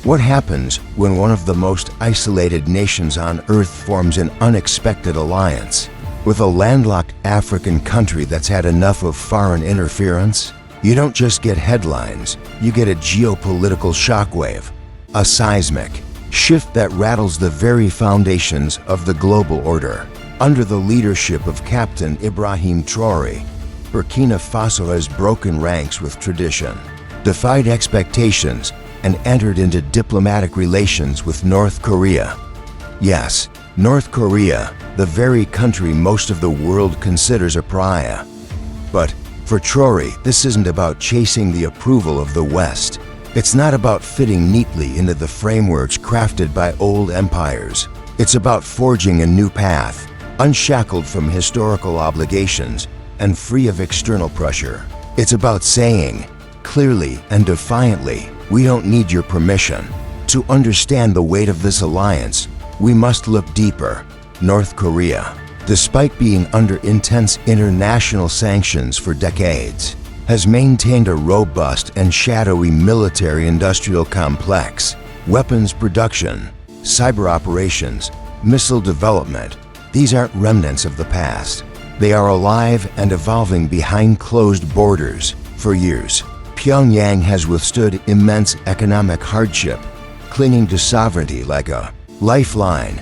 What happens when one of the most isolated nations on Earth forms an unexpected alliance with a landlocked African country that's had enough of foreign interference? You don't just get headlines, you get a geopolitical shockwave, a seismic shift that rattles the very foundations of the global order. Under the leadership of Captain Ibrahim Traoré, Burkina Faso has broken ranks with tradition, defied expectations, and entered into diplomatic relations with North Korea. Yes, North Korea, the very country most of the world considers a pariah. But for Traoré, this isn't about chasing the approval of the West. It's not about fitting neatly into the frameworks crafted by old empires. It's about forging a new path, unshackled from historical obligations and free of external pressure. It's about saying, clearly and defiantly, we don't need your permission. To understand the weight of this alliance, we must look deeper. North Korea, despite being under intense international sanctions for decades, has maintained a robust and shadowy military-industrial complex. Weapons production, cyber operations, missile development, these aren't remnants of the past. They are alive and evolving behind closed borders. For years, Pyongyang has withstood immense economic hardship, clinging to sovereignty like a lifeline.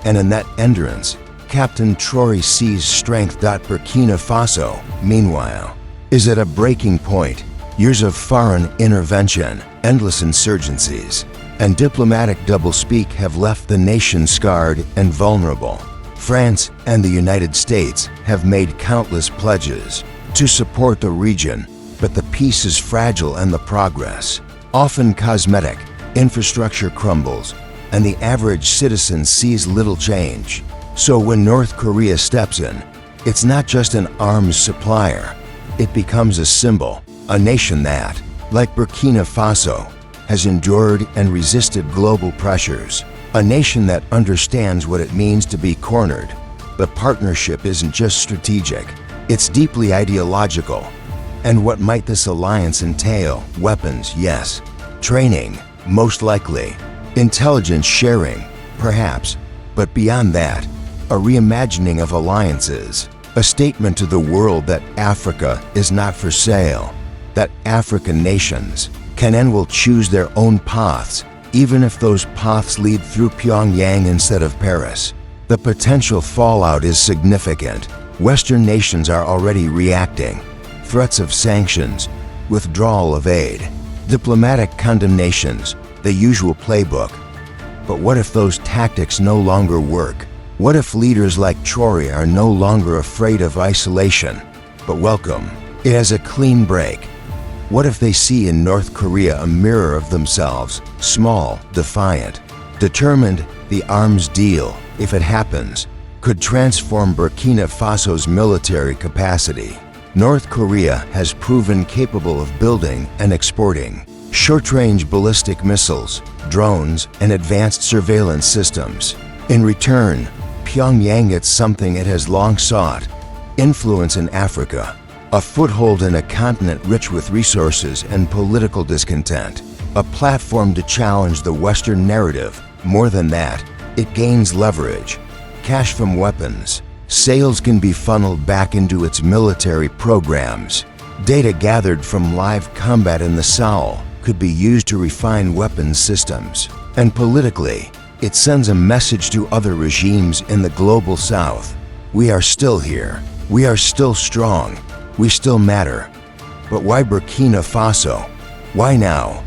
And in that endurance, Captain Traoré sees strength. Burkina Faso, meanwhile, is at a breaking point. Years of foreign intervention, endless insurgencies, and diplomatic doublespeak have left the nation scarred and vulnerable. France and the United States have made countless pledges to support the region, but the peace is fragile and the progress often cosmetic. Infrastructure crumbles, and the average citizen sees little change. So when North Korea steps in, it's not just an arms supplier. It becomes a symbol, a nation that, like Burkina Faso, has endured and resisted global pressures, a nation that understands what it means to be cornered. The partnership isn't just strategic, it's deeply ideological. And what might this alliance entail? Weapons, yes. Training, most likely. Intelligence sharing, perhaps. But beyond that, a reimagining of alliances. A statement to the world that Africa is not for sale, that African nations can and will choose their own paths, even if those paths lead through Pyongyang instead of Paris. The potential fallout is significant. Western nations are already reacting. Threats of sanctions, withdrawal of aid, diplomatic condemnations, the usual playbook. But what if those tactics no longer work? What if leaders like Traoré are no longer afraid of isolation, but welcome it as a clean break? What if they see in North Korea a mirror of themselves, small, defiant, determined? The arms deal, if it happens, could transform Burkina Faso's military capacity. North Korea has proven capable of building and exporting short-range ballistic missiles, drones, and advanced surveillance systems. In return, Pyongyang gets something it has long sought: influence in Africa, a foothold in a continent rich with resources and political discontent, a platform to challenge the Western narrative. More than that, it gains leverage, cash from weapons. Sales can be funneled back into its military programs. Data gathered from live combat in the Sahel could be used to refine weapons systems. And politically, it sends a message to other regimes in the global south. We are still here. We are still strong. We still matter. But why Burkina Faso? Why now?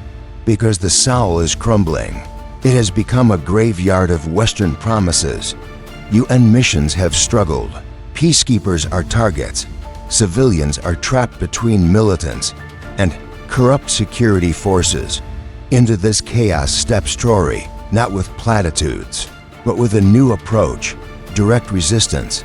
Because the Sahel is crumbling. It has become a graveyard of Western promises. UN missions have struggled. Peacekeepers are targets. Civilians are trapped between militants and corrupt security forces. Into this chaos steps Traoré, not with platitudes, but with a new approach: direct resistance.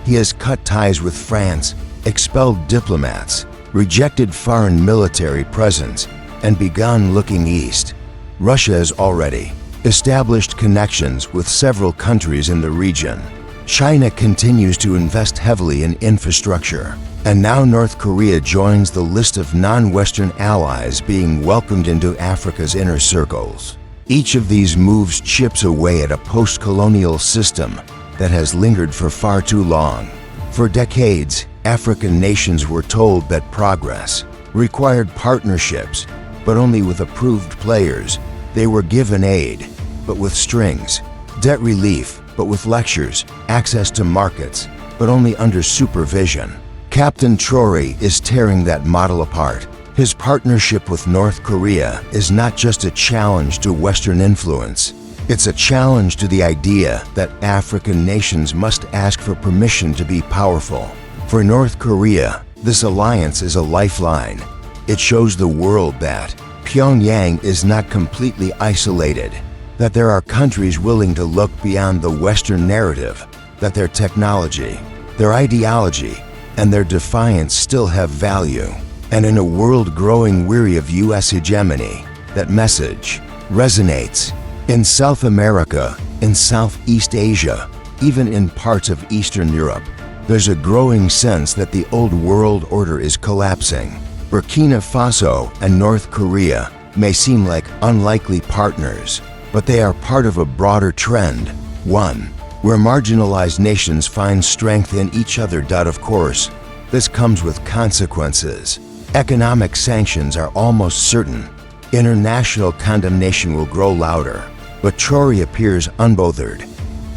He has cut ties with France, expelled diplomats, rejected foreign military presence, and begun looking east. Russia has already established connections with several countries in the region. China continues to invest heavily in infrastructure. And now North Korea joins the list of non-Western allies being welcomed into Africa's inner circles. Each of these moves chips away at a post-colonial system that has lingered for far too long. For decades, African nations were told that progress required partnerships, but only with approved players. They were given aid, but with strings, debt relief, but with lectures, access to markets, but only under supervision. Captain Traoré is tearing that model apart. His partnership with North Korea is not just a challenge to Western influence. It's a challenge to the idea that African nations must ask for permission to be powerful. For North Korea, this alliance is a lifeline. It shows the world that Pyongyang is not completely isolated, that there are countries willing to look beyond the Western narrative, that their technology, their ideology, and their defiance still have value. And in a world growing weary of US hegemony, that message resonates. In South America, in Southeast Asia, even in parts of Eastern Europe, there's a growing sense that the old world order is collapsing. Burkina Faso and North Korea may seem like unlikely partners, but they are part of a broader trend, one where marginalized nations find strength in each other. Of course, this comes with consequences. Economic sanctions are almost certain. International condemnation will grow louder. But Traoré appears unbothered.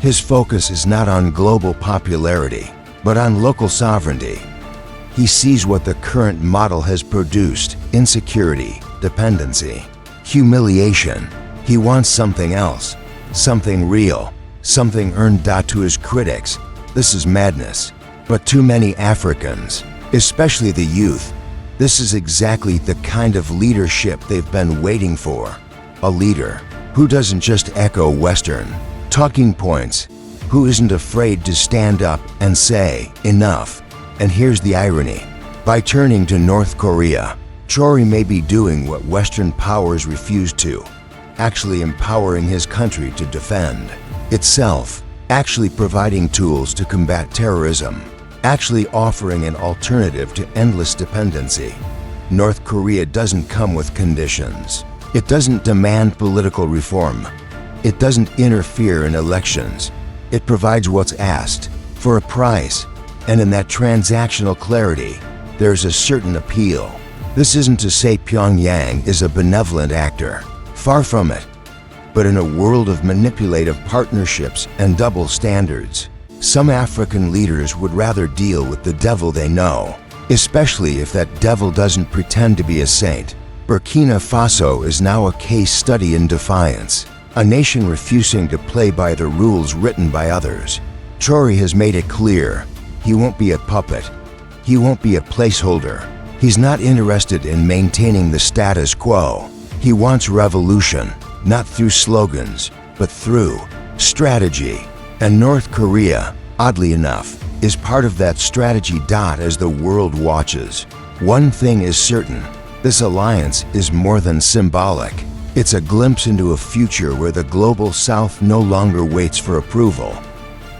His focus is not on global popularity, but on local sovereignty. He sees what the current model has produced: insecurity, dependency, humiliation. He wants something else, something real, something earned. To his critics, this is madness. But too many Africans, especially the youth, this is exactly the kind of leadership they've been waiting for. A leader who doesn't just echo Western talking points, who isn't afraid to stand up and say, enough. And here's the irony. By turning to North Korea, Traoré may be doing what Western powers refuse to, actually empowering his country to defend itself, actually providing tools to combat terrorism, actually offering an alternative to endless dependency. North Korea doesn't come with conditions. It doesn't demand political reform. It doesn't interfere in elections. It provides what's asked, for a price. And in that transactional clarity, there's a certain appeal. This isn't to say Pyongyang is a benevolent actor. Far from it. But in a world of manipulative partnerships and double standards, some African leaders would rather deal with the devil they know, especially if that devil doesn't pretend to be a saint. Burkina Faso is now a case study in defiance, a nation refusing to play by the rules written by others. Traoré has made it clear, he won't be a puppet. He won't be a placeholder. He's not interested in maintaining the status quo. He wants revolution, not through slogans, but through strategy. And North Korea, oddly enough, is part of that strategy. As the world watches, one thing is certain: this alliance is more than symbolic. It's a glimpse into a future where the global South no longer waits for approval,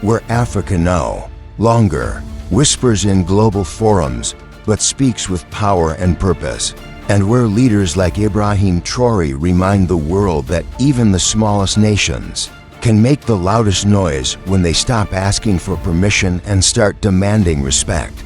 where Africa no longer whispers in global forums, but speaks with power and purpose, and where leaders like Ibrahim Traoré remind the world that even the smallest nations can make the loudest noise when they stop asking for permission and start demanding respect.